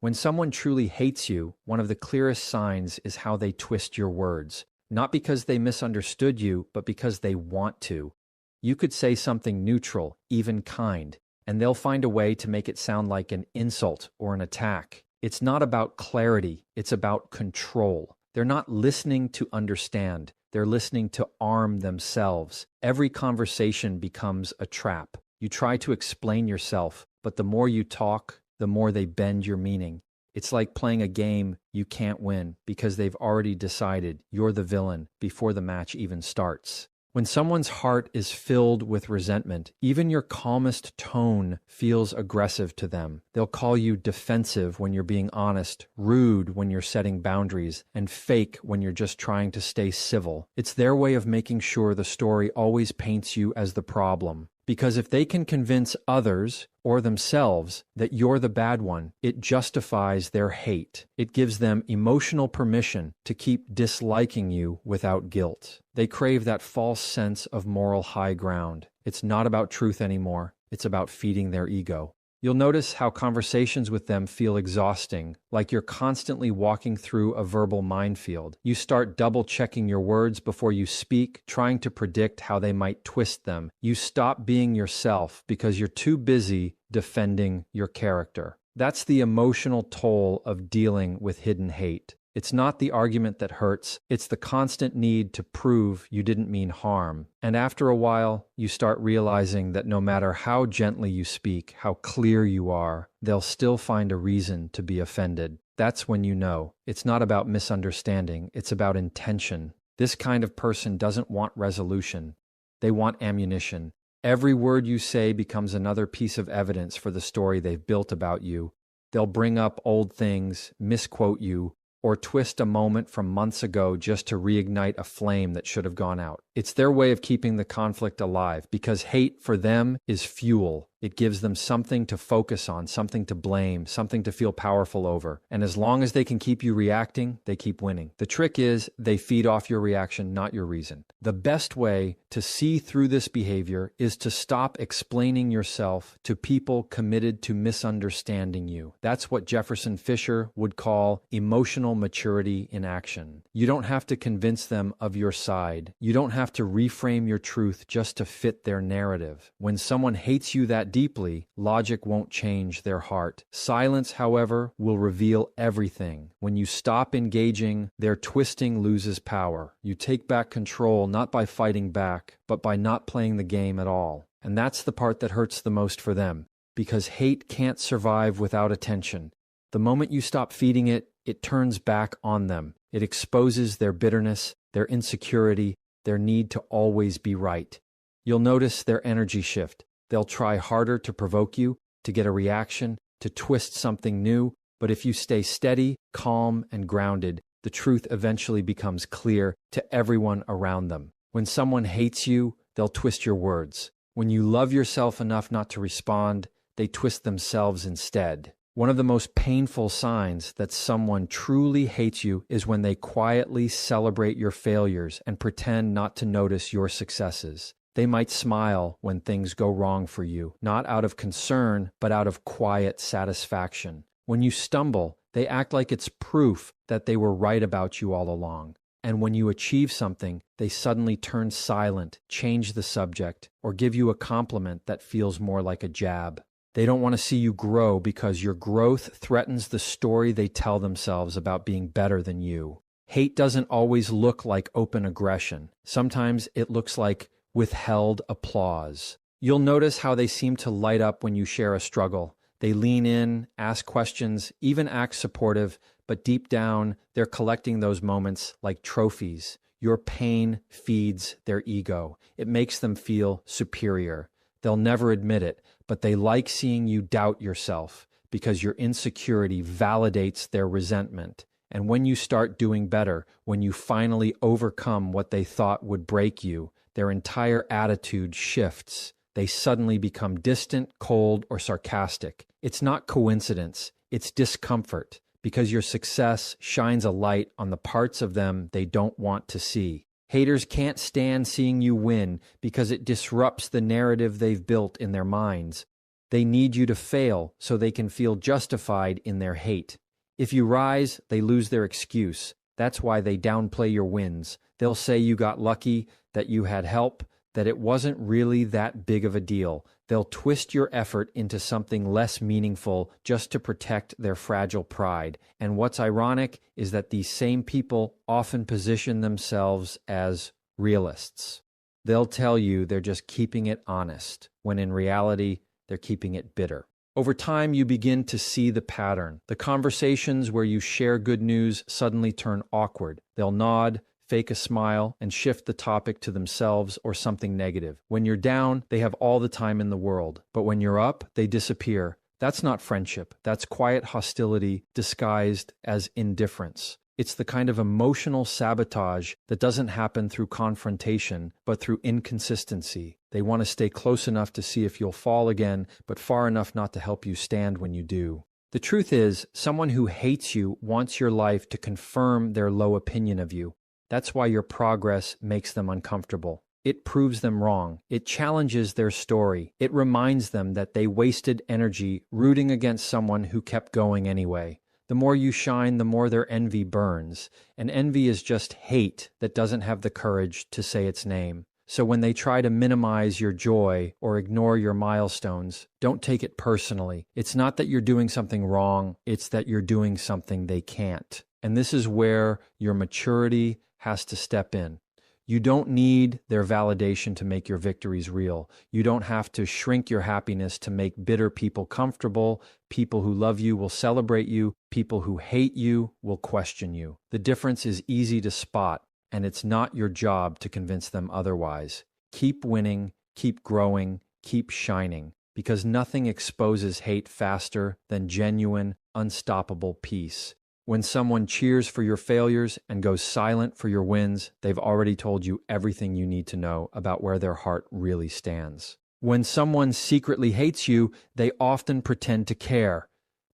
When someone truly hates you, one of the clearest signs is how they twist your words. Not because they misunderstood you, but because they want to. You could say something neutral, even kind, and they'll find a way to make it sound like an insult or an attack. It's not about clarity, it's about control. They're not listening to understand, they're listening to arm themselves. Every conversation becomes a trap. You try to explain yourself, but the more you talk, the more they bend your meaning. It's like playing a game you can't win because they've already decided you're the villain before the match even starts. When someone's heart is filled with resentment, even your calmest tone feels aggressive to them. They'll call you defensive when you're being honest, rude when you're setting boundaries, and fake when you're just trying to stay civil. It's their way of making sure the story always paints you as the problem. Because if they can convince others or themselves that you're the bad one, it justifies their hate. It gives them emotional permission to keep disliking you without guilt. They crave that false sense of moral high ground. It's not about truth anymore. It's about feeding their ego. You'll notice how conversations with them feel exhausting, like you're constantly walking through a verbal minefield. You start double-checking your words before you speak, trying to predict how they might twist them. You stop being yourself because you're too busy defending your character. That's the emotional toll of dealing with hidden hate. It's not the argument that hurts, it's the constant need to prove you didn't mean harm. And after a while, you start realizing that no matter how gently you speak, how clear you are, they'll still find a reason to be offended. That's when you know it's not about misunderstanding, it's about intention. This kind of person doesn't want resolution. They want ammunition. Every word you say becomes another piece of evidence for the story they've built about you. They'll bring up old things, misquote you, or twist a moment from months ago just to reignite a flame that should have gone out. It's their way of keeping the conflict alive, because hate for them is fuel. It gives them something to focus on, something to blame, something to feel powerful over. And as long as they can keep you reacting, they keep winning. The trick is they feed off your reaction, not your reason. The best way to see through this behavior is to stop explaining yourself to people committed to misunderstanding you. That's what Jefferson Fisher would call emotional maturity in action. You don't have to convince them of your side. You don't have to reframe your truth just to fit their narrative. When someone hates you that deeply, logic won't change their heart. Silence, however, will reveal everything. When you stop engaging, their twisting loses power. You take back control not by fighting back, but by not playing the game at all. And that's the part that hurts the most for them, because hate can't survive without attention. The moment you stop feeding it, it turns back on them. It exposes their bitterness, their insecurity, their need to always be right. You'll notice their energy shift. They'll try harder to provoke you, to get a reaction, to twist something new, but if you stay steady, calm, and grounded, the truth eventually becomes clear to everyone around them. When someone hates you, they'll twist your words. When you love yourself enough not to respond, they twist themselves instead. One of the most painful signs that someone truly hates you is when they quietly celebrate your failures and pretend not to notice your successes. They might smile when things go wrong for you, not out of concern, but out of quiet satisfaction. When you stumble, they act like it's proof that they were right about you all along. And when you achieve something, they suddenly turn silent, change the subject, or give you a compliment that feels more like a jab. They don't want to see you grow because your growth threatens the story they tell themselves about being better than you. Hate doesn't always look like open aggression. Sometimes it looks like withheld applause. You'll notice how they seem to light up when you share a struggle. They lean in, ask questions, even act supportive, but deep down, they're collecting those moments like trophies. Your pain feeds their ego. It makes them feel superior. They'll never admit it, but they like seeing you doubt yourself because your insecurity validates their resentment. And when you start doing better, when you finally overcome what they thought would break you, their entire attitude shifts. They suddenly become distant, cold, or sarcastic. It's not coincidence, it's discomfort, because your success shines a light on the parts of them they don't want to see. Haters can't stand seeing you win because it disrupts the narrative they've built in their minds. They need you to fail so they can feel justified in their hate. If you rise, they lose their excuse. That's why they downplay your wins. They'll say you got lucky, that you had help, that it wasn't really that big of a deal. They'll twist your effort into something less meaningful just to protect their fragile pride. And what's ironic is that these same people often position themselves as realists. They'll tell you they're just keeping it honest, when in reality, they're keeping it bitter. Over time, you begin to see the pattern. The conversations where you share good news suddenly turn awkward. They'll nod, fake a smile, and shift the topic to themselves or something negative. When you're down, they have all the time in the world. But when you're up, they disappear. That's not friendship. That's quiet hostility disguised as indifference. It's the kind of emotional sabotage that doesn't happen through confrontation, but through inconsistency. They want to stay close enough to see if you'll fall again, but far enough not to help you stand when you do. The truth is, someone who hates you wants your life to confirm their low opinion of you. That's why your progress makes them uncomfortable. It proves them wrong. It challenges their story. It reminds them that they wasted energy rooting against someone who kept going anyway. The more you shine, the more their envy burns. And envy is just hate that doesn't have the courage to say its name. So when they try to minimize your joy or ignore your milestones, don't take it personally. It's not that you're doing something wrong, it's that you're doing something they can't. And this is where your maturity has to step in. You don't need their validation to make your victories real. You don't have to shrink your happiness to make bitter people comfortable. People who love you will celebrate you. People who hate you will question you. The difference is easy to spot, and it's not your job to convince them otherwise. Keep winning, keep growing, keep shining, because nothing exposes hate faster than genuine, unstoppable peace. When someone cheers for your failures and goes silent for your wins, they've already told you everything you need to know about where their heart really stands. When someone secretly hates you, they often pretend to care,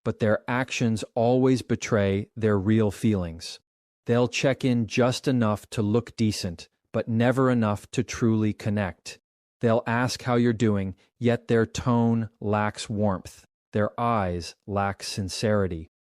but their actions always betray their real feelings. They'll check in just enough to look decent, but never enough to truly connect. They'll ask how you're doing, yet their tone lacks warmth. Their eyes lack sincerity.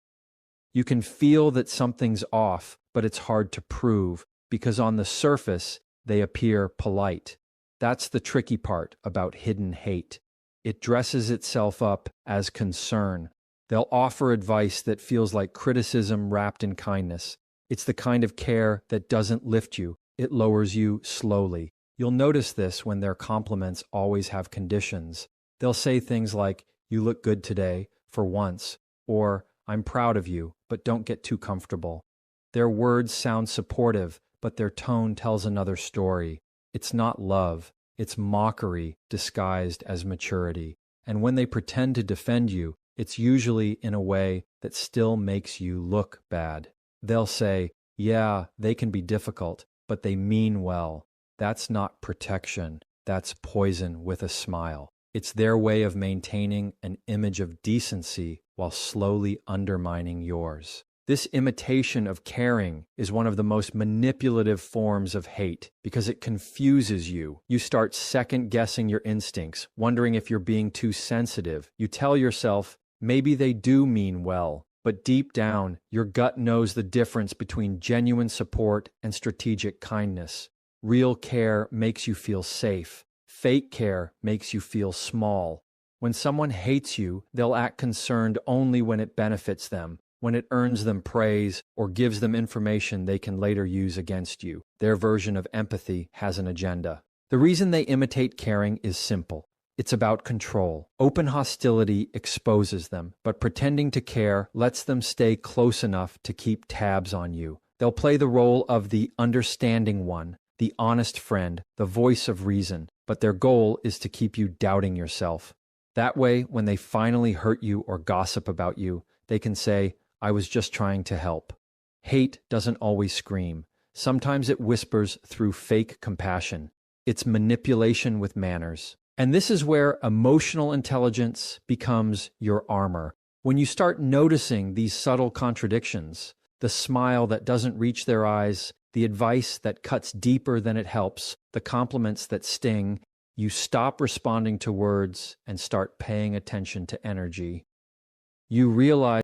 You can feel that something's off, but it's hard to prove, because on the surface, they appear polite. That's the tricky part about hidden hate. It dresses itself up as concern. They'll offer advice that feels like criticism wrapped in kindness. It's the kind of care that doesn't lift you, it lowers you slowly. You'll notice this when their compliments always have conditions. They'll say things like, "You look good today, for once," or "I'm proud of you, but don't get too comfortable." Their words sound supportive, but their tone tells another story. It's not love, it's mockery disguised as maturity. And when they pretend to defend you, it's usually in a way that still makes you look bad. They'll say, "Yeah, they can be difficult, but they mean well." That's not protection, that's poison with a smile. It's their way of maintaining an image of decency while slowly undermining yours. This imitation of caring is one of the most manipulative forms of hate because it confuses you. You start second-guessing your instincts, wondering if you're being too sensitive. You tell yourself, maybe they do mean well, but deep down, your gut knows the difference between genuine support and strategic kindness. Real care makes you feel safe. Fake care makes you feel small. When someone hates you, they'll act concerned only when it benefits them, when it earns them praise or gives them information they can later use against you. Their version of empathy has an agenda. The reason they imitate caring is simple. It's about control. Open hostility exposes them, but pretending to care lets them stay close enough to keep tabs on you. They'll play the role of the understanding one, the honest friend, the voice of reason, but their goal is to keep you doubting yourself. That way, when they finally hurt you or gossip about you, they can say, "I was just trying to help." Hate doesn't always scream. Sometimes it whispers through fake compassion. It's manipulation with manners. And this is where emotional intelligence becomes your armor. When you start noticing these subtle contradictions, the smile that doesn't reach their eyes, the advice that cuts deeper than it helps, the compliments that sting, You stop responding to words and start paying attention to energy. You realize